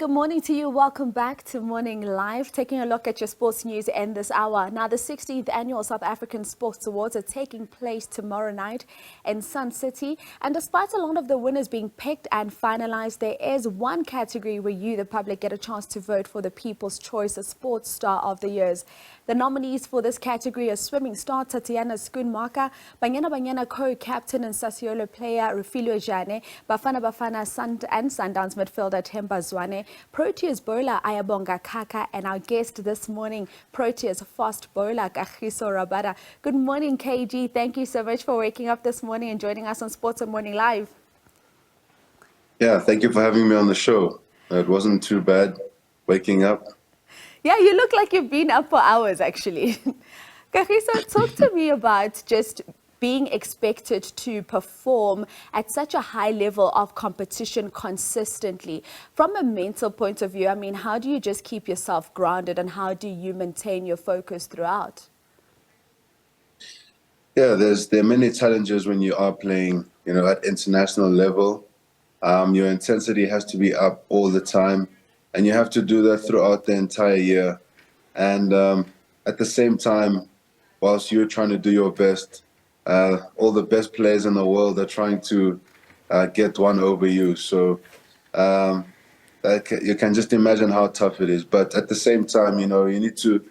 good morning to you. Welcome back to Morning Live. Taking a look at your sports news in this hour. Now, the 16th annual South African Sports Awards are taking place tomorrow night in Sun City. And despite a lot of the winners being picked and finalized, there is one category where you, the public, get a chance to vote for the People's Choice of Sports Star of the Years. The nominees for this category are swimming star Tatjana Schoenmaker, Banyana Banyana co-captain and Sassuolo player Refiloe Jane, Bafana and Sundowns midfielder Themba Zwane, Proteas bowler Ayabonga Khakha, and our guest this morning, Proteas fast bowler Kagiso Rabada. Good morning, KG. Thank you so much for waking up this morning and joining us on Sports and Morning Live. Yeah, thank you for having me on the show. It wasn't too bad waking up. Yeah, you look like you've been up for hours, actually. Kagiso, talk to me about just being expected to perform at such a high level of competition consistently. From a mental point of view, I mean, how do you just keep yourself grounded and how do you maintain your focus throughout? Yeah, there are many challenges when you are playing, at international level. Your intensity has to be up all the time, and you have to do that throughout the entire year. And at the same time, whilst you're trying to do your best, all the best players in the world are trying to get one over you. So you can just imagine how tough it is. But at the same time, you need to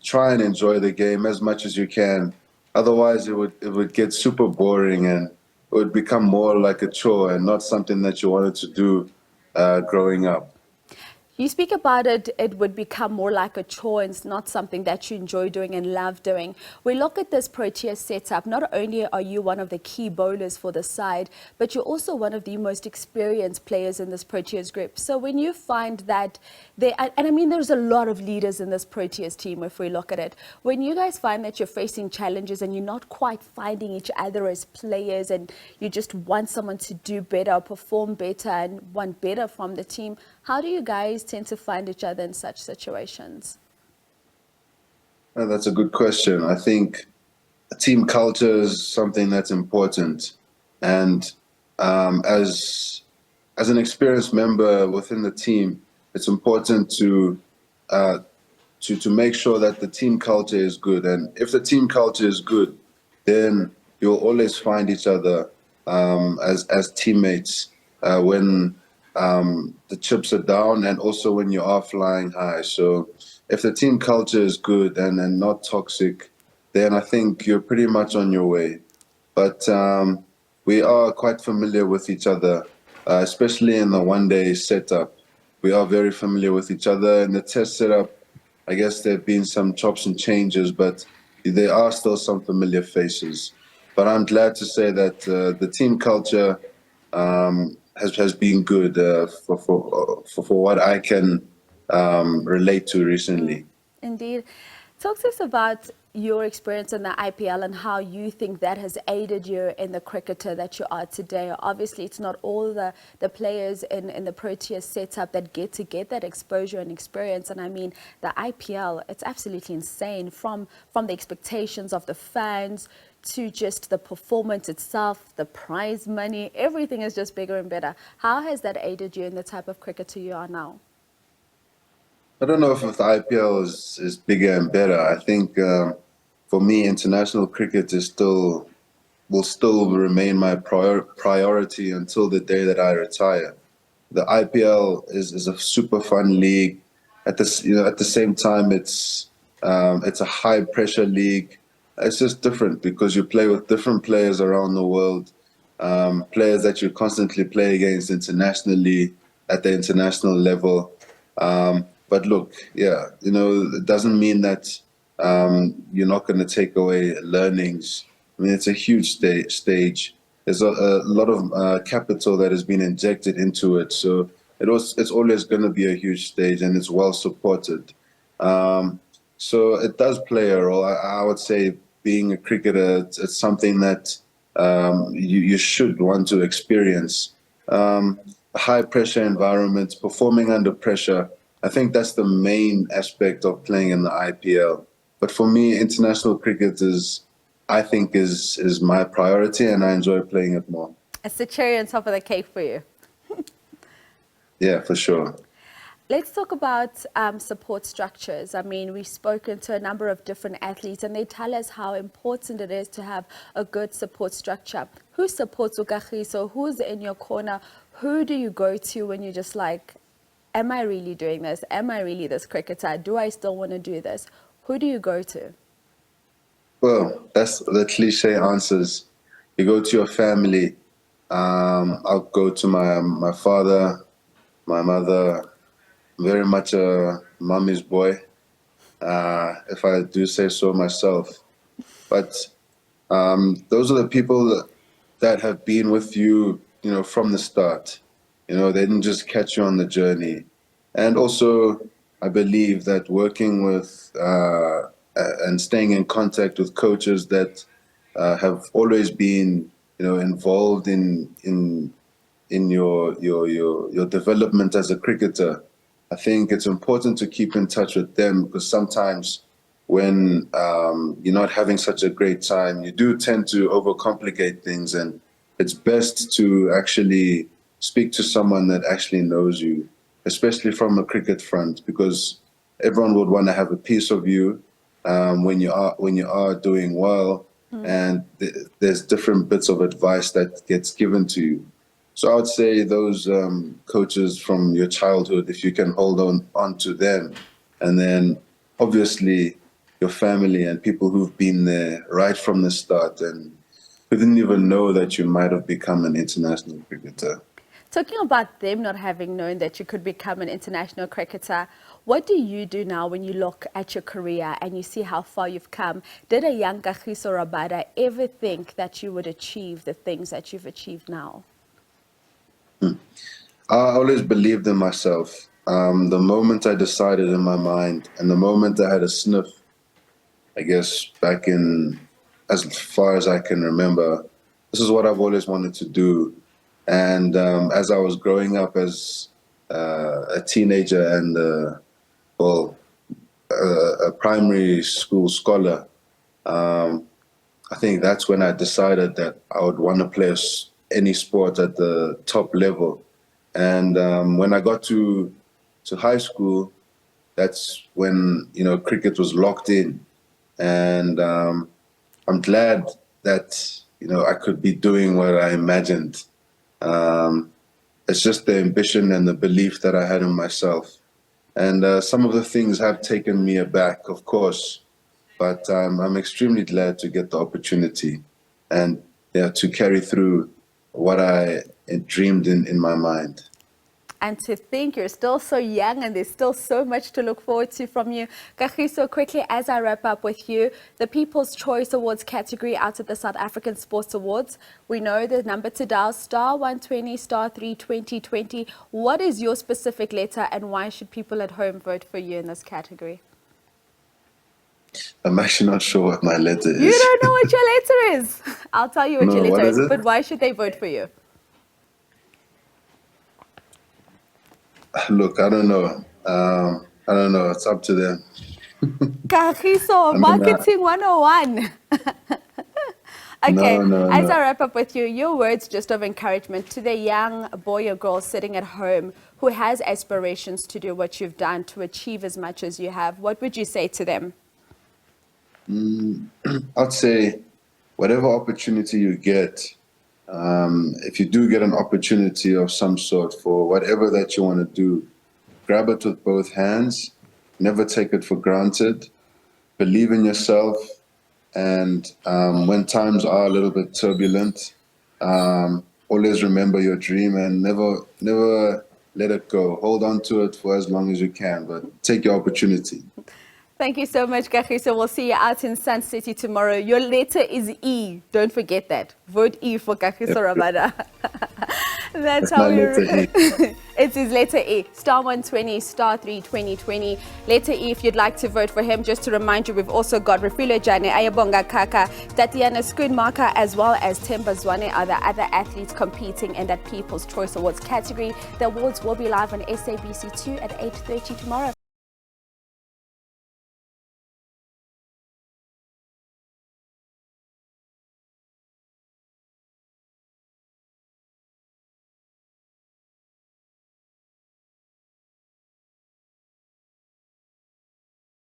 try and enjoy the game as much as you can. Otherwise, it would get super boring and it would become more like a chore and not something that you wanted to do growing up. You speak about it would become more like a chore and it's not something that you enjoy doing and love doing. We look at this Proteas setup. Not only are you one of the key bowlers for the side, but you're also one of the most experienced players in this Proteas group. So when you find that there's a lot of leaders in this Proteas team if we look at it. When you guys find that you're facing challenges and you're not quite finding each other as players and you just want someone to do better, perform better and want better from the team, how do you guys tend to find each other in such situations? Well, that's a good question. I think team culture is something that's important. And as an experienced member within the team, it's important to make sure that the team culture is good. And if the team culture is good, then you'll always find each other as teammates when the chips are down and also when you are flying high. So if the team culture is good and not toxic, then I think you're pretty much on your way. But we are quite familiar with each other, especially in the one-day setup. We are very familiar with each other. In the test setup, I guess there have been some chops and changes, but there are still some familiar faces. But I'm glad to say that the team culture has been good for what I can relate to recently. Indeed. Talk to us about your experience in the IPL and how you think that has aided you in the cricketer that you are today. Obviously, it's not all the players in the Proteas setup that get that exposure and experience. And I mean, the IPL, it's absolutely insane from the expectations of the fans to just the performance itself, the prize money, everything is just bigger and better. How has that aided you in the type of cricketer you are now? I don't know if the IPL is bigger and better. I think for me, international cricket will still remain my priority until the day that I retire. The IPL is a super fun league. At the same time, it's a high pressure league. It's just different because you play with different players around the world, players that you constantly play against internationally at the international level. But look, yeah, it doesn't mean that you're not going to take away learnings. I mean, it's a huge stage. There's a lot of capital that has been injected into it. So it's always going to be a huge stage and it's well supported. So it does play a role. I would say being a cricketer, it's something that you should want to experience. High pressure environments, performing under pressure. I think that's the main aspect of playing in the IPL. But for me, international cricket is my priority, and I enjoy playing it more. It's the cherry on top of the cake for you. Yeah, for sure. Let's talk about support structures. I mean, we've spoken to a number of different athletes and they tell us how important it is to have a good support structure. Who supports Kagiso? Who's in your corner? Who do you go to when you're just like, am I really doing this? Am I really this cricketer? Do I still want to do this? Who do you go to? Well, that's the cliche answers. You go to your family. I'll go to my father, my mother. Very much a mommy's boy, if I do say so myself. But those are the people that have been with you, you know, from the start. You know, they didn't just catch you on the journey. And also, I believe that working with and staying in contact with coaches that have always been, you know, involved in your development as a cricketer. I think it's important to keep in touch with them because sometimes when you're not having such a great time, you do tend to overcomplicate things, and it's best to actually speak to someone that actually knows you, especially from a cricket front, because everyone would want to have a piece of you when you are doing well, and there's different bits of advice that gets given to you. So I would say those coaches from your childhood, if you can hold on to them, and then obviously your family and people who've been there right from the start and who didn't even know that you might have become an international cricketer. Talking about them not having known that you could become an international cricketer, what do you do now when you look at your career and you see how far you've come? Did a young Kagiso Rabada ever think that you would achieve the things that you've achieved now? I always believed in myself. The moment I decided in my mind and the moment I had a sniff, I guess back in, as far as I can remember, this is what I've always wanted to do. And as I was growing up as a teenager and, a primary school scholar, I think that's when I decided that I would want to play any sport at the top level. And when I got to high school, that's when, you know, cricket was locked in. And I'm glad that, you know, I could be doing what I imagined. It's just the ambition and the belief that I had in myself. And some of the things have taken me aback, of course, but I'm extremely glad to get the opportunity and to carry through what I dreamed in my mind. And to think you're still so young and there's still so much to look forward to from you. Kagiso, quickly as I wrap up with you, the People's Choice Awards category out of the South African Sports Awards. We know the number to dial, *120, *3 2020. What is your specific letter and why should people at home vote for you in this category? I'm actually not sure what my letter is. You don't know what your letter is? I'll tell you what your letter is, but why should they vote for you? Look, I don't know. I don't know. It's up to them. Kagiso, marketing 101. Okay, No. as I wrap up with you, your words just of encouragement to the young boy or girl sitting at home who has aspirations to do what you've done, to achieve as much as you have, what would you say to them? I'd say whatever opportunity you get, if you do get an opportunity of some sort for whatever that you want to do, grab it with both hands, never take it for granted, believe in yourself, and when times are a little bit turbulent, always remember your dream and never let it go. Hold on to it for as long as you can, but take your opportunity. Thank you so much, Kagiso. We'll see you out in Sun City tomorrow. Your letter is E. Don't forget that. Vote E for Kagiso Rabada. That's how we It's his letter E. *120, *3 2020. Letter E if you'd like to vote for him. Just to remind you, we've also got Refiloe Jane, Ayabonga Khakha, Tatjana Schoenmaker, as well as Themba Zwane are the other athletes competing in that People's Choice Awards category. The awards will be live on SABC 2 at 8:30 tomorrow.